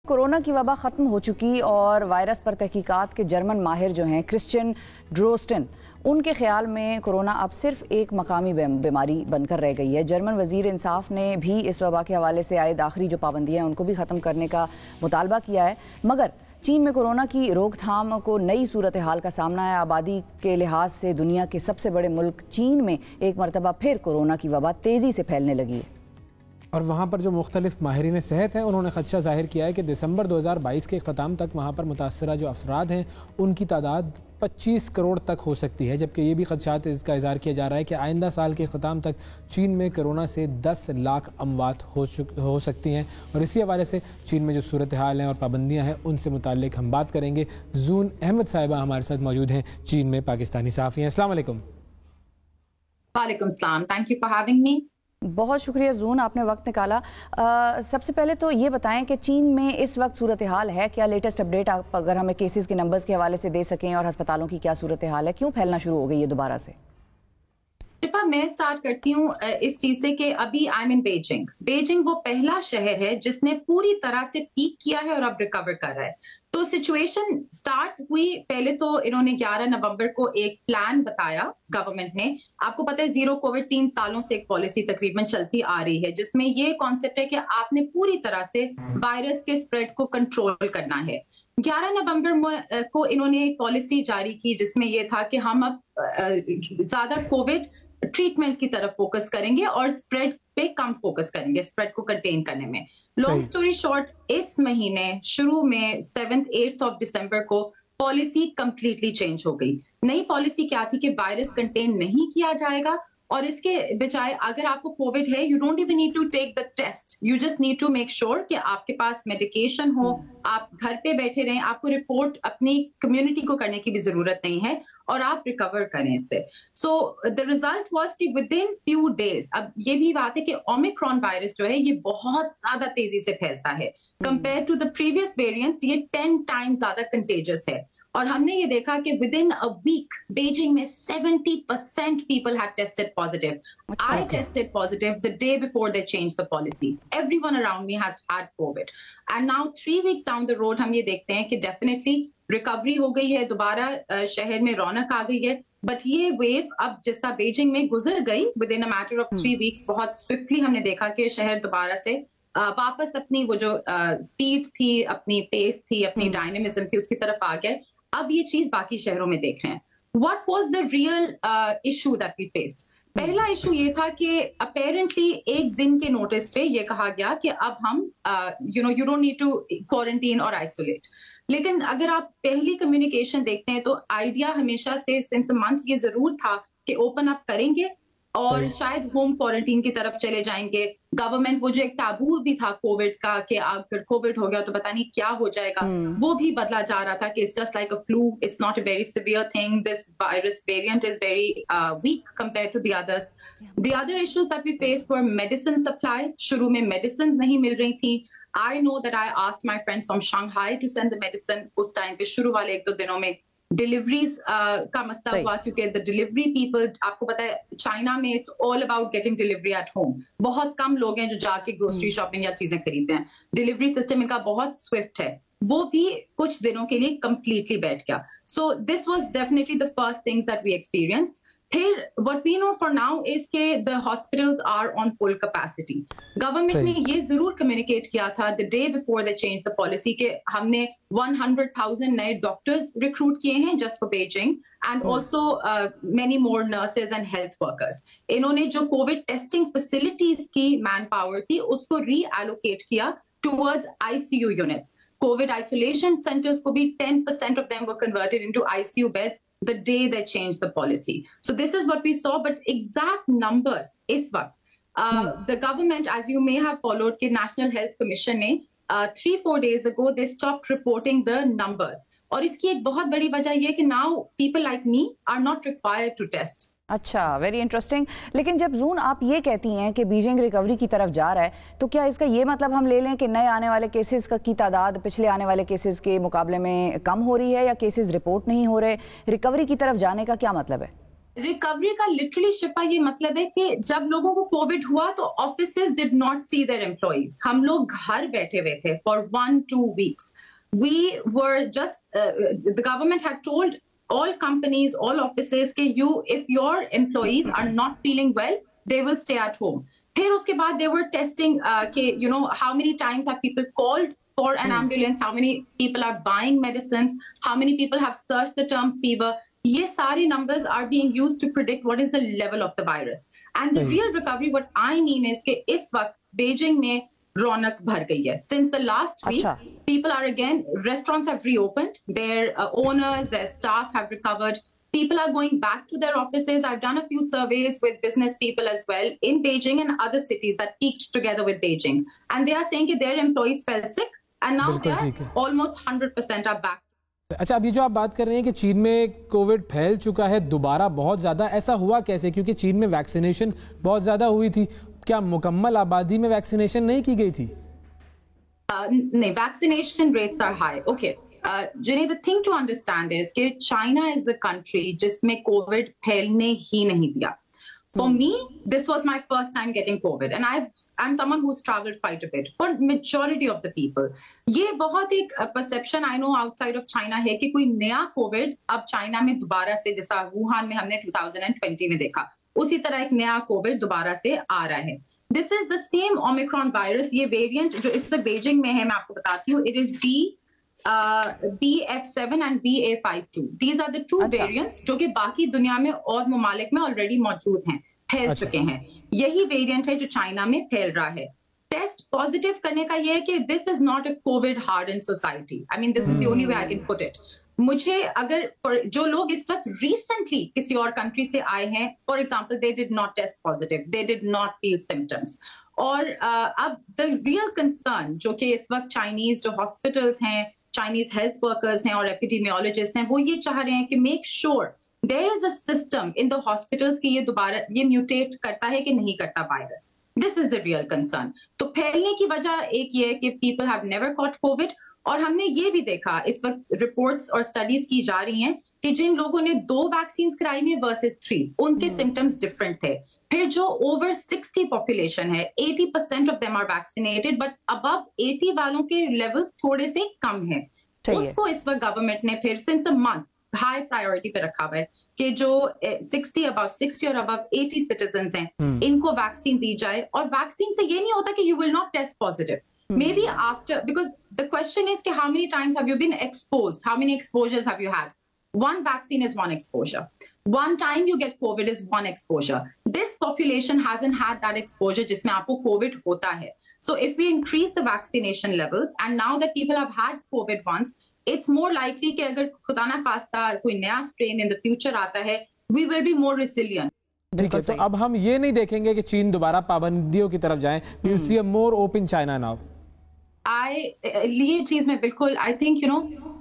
Corona की वबा ख़त्म हो चुकी और वायरस पर तहकीकात के जर्मन माहिर जो हैं क्रिश्चियन ड्रोस्टन, उनके ख्याल में कोरोना अब सिर्फ एक मकामी बीमारी बनकर रह गई है। जर्मन वज़ीर इंसाफ ने भी इस वबा के हवाले से आयद आखिरी जो पाबंदियाँ हैं उनको भी ख़त्म करने का मुतालबा किया है। मगर चीन में कोरोना की रोकथाम को नई सूरत हाल का सामना है। आबादी के लिहाज से दुनिया के सबसे बड़े मुल्क चीन में एक मरतबा फिर कोरोना की वबा तेज़ी से फैलने लगी है और वहाँ पर जो मुख्तलिफ माहिरीन सेहत हैं उन्होंने खदशा जाहिर किया है कि दिसंबर 2022 के अख्ताम तक वहाँ पर मुतासरा जो अफराद हैं उनकी तादाद 25 करोड़ तक हो सकती है। जबकि ये भी खदशात इसका इज़हार किया जा रहा है कि आइंदा साल के अख्ताम तक चीन में कोरोना से 10 लाख अमवात हो सकती हैं। और इसी हवाले से चीन में जो सूरत हाल हैं और पाबंदियाँ हैं उनसे मुताल्लिक हम बात करेंगे। जून अहमद साहिबा हमारे साथ मौजूद हैं, चीन में पाकिस्तानी सहाफ़ी हैं। अस्सलाम वालेकुम। वालेकुम सलाम, thank you for having me. बहुत शुक्रिया जून, आपने वक्त निकाला। सबसे पहले तो ये बताएं कि चीन में इस वक्त सूरत हाल है क्या? लेटेस्ट अपडेट आप अगर हमें केसेस के नंबर्स के हवाले से दे सकें और अस्पतालों की क्या सूरत हाल है, क्यों फैलना शुरू हो गई है दोबारा से? मैं स्टार्ट करती हूँ इस चीज से कि अभी I am in Beijing. Beijing वो पहला शहर है जिसने पूरी तरह से पीक किया है और अब रिकवर कर रहा है। तो सिचुएशन स्टार्ट हुई, पहले तो इन्होंने 11 नवंबर को एक प्लान बताया गवर्नमेंट ने। आपको पता है जीरो कोविड 3 सालों से एक पॉलिसी तकरीबन चलती आ रही है जिसमें ये कॉन्सेप्ट है कि आपने पूरी तरह से वायरस के स्प्रेड को कंट्रोल करना है। 11 नवंबर को इन्होंने एक पॉलिसी जारी की जिसमें यह था कि हम अब ज्यादा कोविड ट्रीटमेंट की तरफ फोकस करेंगे और स्प्रेड पे कम फोकस करेंगे, स्प्रेड को कंटेन करने में। लॉन्ग स्टोरी शॉर्ट, इस महीने शुरू में 7th 8th ऑफ दिसंबर को पॉलिसी कंप्लीटली चेंज हो गई। नई पॉलिसी क्या थी कि वायरस कंटेन नहीं किया जाएगा और इसके बजाय अगर आपको कोविड है you don't even need to take the test, you just need to make sure कि आपके पास मेडिकेशन हो, आप घर पे बैठे रहें, आपको रिपोर्ट अपनी कम्युनिटी को करने की भी जरूरत नहीं है और आप रिकवर करें इससे। सो द रिजल्ट वाज कि विद इन फ्यू डेज, अब ये भी बात है कि ओमिक्रॉन वायरस जो है ये बहुत ज्यादा तेजी से फैलता है compare to the previous variants, ये 10 टाइम्स ज्यादा कंटेजियस है। और हमने ये देखा कि within a week Beijing में 70% people had tested positive. I tested positive the day before they change the policy. Everyone around me has had Covid and now 3 weeks down the road हम ये देखते हैं कि definitely recovery हो गई है, दोबारा शहर में रौनक आ गई है। बट ये वेव अब जिस तरह बीजिंग में गुजर गई with in a matter of 3 weeks, बहुत स्विफ्टली हमने देखा कि शहर दोबारा से वापस अपनी वो जो स्पीड थी, अपनी पेस थी, अपनी डायनेमिज्म थी, उसकी तरफ आ गए। अब ये चीज बाकी शहरों में देख रहे हैं। What was the real issue that we faced? पहला इशू ये था कि अपेरेंटली एक दिन के नोटिस पे ये कहा गया कि अब हम you don't need to quarantine और आइसोलेट। लेकिन अगर आप पहली कम्युनिकेशन देखते हैं तो आइडिया हमेशा से सिंस अ मंथ ये जरूर था कि ओपन अप करेंगे और शायद होम क्वारंटीन की तरफ चले जाएंगे। गवर्नमेंट वो जो एक टाबू भी था कोविड का कि अगर कोविड हो गया तो पता नहीं क्या हो जाएगा, वो भी बदला जा रहा था कि it's just like a flu, it's not a very severe thing, this virus variant is very weak compare to the others. The other issues that we faced were medicine supply. शुरू में मेडिसिन नहीं मिल रही थी। I know that I asked my friends from Shanghai to send the medicine उस time पे शुरू वाले 1-2 दिनों में। डिलीवरीज का मसला हुआ क्योंकि द डिलीवरी पीपल, आपको पता है चाइना में it's all about getting delivery at home. बहुत कम लोग हैं जो जाके ग्रोसरी शॉपिंग या चीजें खरीदते हैं। डिलीवरी सिस्टम इनका बहुत स्विफ्ट है, वो भी कुछ दिनों के लिए कंप्लीटली बैठ गया। So this was definitely the first things that we experienced. फिर what we know for now is कि the hospitals are on full capacity. Government ने ये जरूर कम्युनिकेट किया था the day before they changed the policy कि हमने 100,000 नए डॉक्टर्स रिक्रूट किए हैं just for Beijing and also many more nurses and health workers. इन्होंने जो कोविड टेस्टिंग फैसिलिटीज की मैन पावर थी उसको रीएलोकेट किया towards ICU units. COVID isolation centers को भी 10% of them were converted into ICU beds the day they changed the policy. So this is what we saw, but exact numbers इस वक्त the government, as you may have followed, कि National Health Commission ने 3-4 days ago they stopped reporting the numbers. और इसकी एक बहुत बड़ी वजह ये कि now people like me are not required to test. अच्छा, वेरी इंटरेस्टिंग। लेकिन जब जून आप ये कहती हैं कि बीजिंग रिकवरी की तरफ जा रहा है, तो क्या इसका ये मतलब हम ले लें कि नए आने वाले केसेस की तादाद पिछले आने वाले केसेस के मुकाबले में कम हो रही है या केसेस रिपोर्ट नहीं हो रहे? रिकवरी की तरफ जाने का क्या मतलब है? रिकवरी का लिटरली शिफा ये मतलब है कि जब लोगों को कोविड हुआ तो offices did not see their employees, हम लोग घर बैठे हुए थे for 1-2 weeks. We were just the government had told all companies, all offices कि if your employees are not feeling well, they will stay at home. फिर उसके बाद they were testing कि how many times have people called for an ambulance, how many people are buying medicines, how many people have searched the term fever. ये सारे numbers are being used to predict what is the level of the virus. And the real recovery, what I mean is कि इस वक्त Beijing में रौनक भर गई है. Since the last week, people are again, restaurants have reopened, their owners, their staff have recovered. People are going back to their offices. I've done a few surveys with business people as well in Beijing and other cities that peaked together with Beijing. And they are saying that their employees felt sick and now they are almost 100% are back. अच्छा, अभी जो आप बात कर रहे हैं कि चीन में कोविड फैल चुका है दोबारा बहुत ज़्यादा, ऐसा हुआ कैसे? क्योंकि चीन में वैक्सीनेशन बहुत ज़्यादा हुई थी, क्या मुकम्मल आबादी में वैक्सीनेशन नहीं की गई थी? नहीं, vaccination rates are high. Okay, Junaid, the thing to understand is कि China is the country जिसमें कोविड फैलने ही नहीं दिया. For me, this was my first time getting COVID, and I'm someone who's traveled quite a bit. For majority of the people, ये बहुत एक perception I know outside of China है कि कोई नया COVID अब चाइना में दोबारा से, जैसा वुहान में हमने 2020 में देखा, उसी तरह एक नया COVID दोबारा से आ रहा है. This is the same Omicron virus. ये variant जो इस वक्त बीजिंग में है, मैं आपको बताती हूँ, it is BF7 and BA52. These are the two variants जो कि बाकी दुनिया में और ममालिक में ऑलरेडी मौजूद हैं, फैल चुके हैं. यही वेरिएंट है जो चाइना में फैल रहा है. टेस्ट पॉजिटिव करने का ये है कि this is not a Covid harden society. I mean this is the only way I can put it. मुझे अगर जो लोग इस वक्त रिसेंटली किसी और कंट्री से आए हैं, for example they did not test positive, they did not feel symptoms. और अब द रियल कंसर्न जो कि इस वक्त चाइनीज जो हॉस्पिटल्स हैं, चाइनीज हेल्थ वर्कर्स हैं और एपिडेमियोलॉजिस्ट हैं, वो ये चाह रहे हैं कि make sure there is a system in the hospitals कि ये दोबारा ये म्यूटेट करता है कि नहीं करता virus. This is the real concern. तो फैलने की वजह एक ये है कि people have never caught covid. और हमने ये भी देखा, इस वक्त रिपोर्ट्स और स्टडीज की जा रही हैं कि जिन लोगों ने 2 वैक्सीन कराई हुई वर्सेस 3, उनके सिम्टम्स डिफरेंट थे. फिर जो ओवर 60 पॉपुलेशन है, 80% of them are vaccinated, but above 80 वालों के लेवल्स थोड़े से कम हैं. उसको इस वक्त गवर्नमेंट ने फिर since a month high priority पे रखा हुआ है कि जो 60 और अबव 80 सिटीजन हैं, इनको वैक्सीन दी जाए. और वैक्सीन से ये नहीं होता कि you will not test positive. Maybe after, because the question is how many times have you been exposed? How many exposures have you had? One vaccine is one exposure. One time you get COVID is one exposure. This population hasn't had that exposure जिसमें आपको COVID होता है. So if we increase the vaccination levels and now that people have had COVID once, it's more likely कि अगर खुदा ना खास्ता कोई नया strain in the future आता है, we will be more resilient. ठीक है, तो अब हम ये नहीं देखेंगे कि चीन दोबारा पाबंदियों की तरफ जाए. We'll see a more open China now. ये चीज में बिल्कुल आई थिंक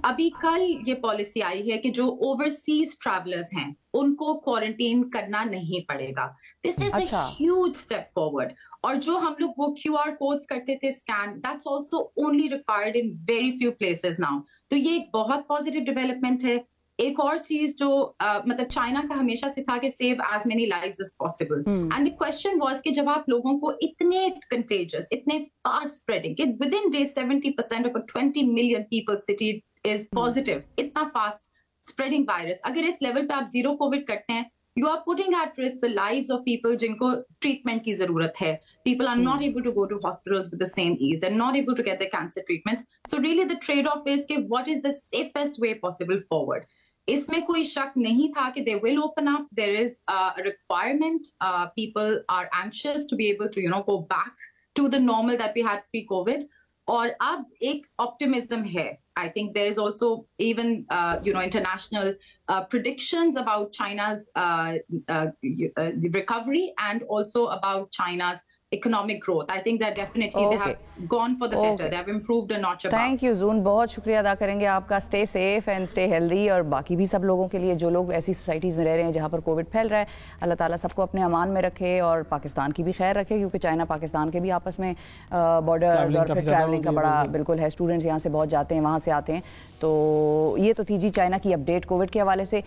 अभी कल ये पॉलिसी आई है कि जो ओवरसीज ट्रैवलर्स हैं उनको क्वारंटीन करना नहीं पड़ेगा. This is a huge step forward. और जो हम लोग वो QR कोड्स करते थे scan, that's also only required in very few places now. तो ये एक बहुत पॉजिटिव डेवलपमेंट है. एक और चीज जो मतलब चाइना का हमेशा से था कि save as many lives as possible. And the question was कि जब आप लोगों को इतने कंटेजियस, इतने fast spreading, within day 70% of a 20 million people city is positive, इतना फास्ट स्प्रेडिंग वायरस, अगर इस लेवल पे आप जीरो कोविड करते हैं, you are putting at risk the lives of people जिनको ट्रीटमेंट की जरूरत है. People are not able to go to hospitals with the same ease. They're not able to get their cancer treatments. So really the trade-off is कि what is the safest way possible forward. इसमें कोई शक नहीं था कि they will open up. There is a requirement. People are anxious to be able to go back to the normal that we had pre-COVID. और अब एक optimism है. I think there is also even international predictions about China's recovery and also about China's economic growth. I think that definitely they have gone for the better. They have improved a notch above. Thank you, Zoon. बहुत शुक्रिया अदा करेंगे आपका. Stay safe and stay healthy. और बाकी भी सब लोगों के लिए जो लोग ऐसी सोसाइटीज़ में रह रहे हैं जहाँ पर कोविड फैल रहा है, अल्लाह ताला सबको अपने अमान में रखे और पाकिस्तान की भी खैर रखे, क्योंकि चाइना पाकिस्तान के भी आपस में बॉर्डर्स और फिर ट्रैवलिंग का बड़ा बिल्कुल है. स्टूडेंट्स यहाँ से बहुत जाते हैं, वहाँ से आते हैं. तो ये तो थी जी चाइना की अपडेट कोविड के हवाले से.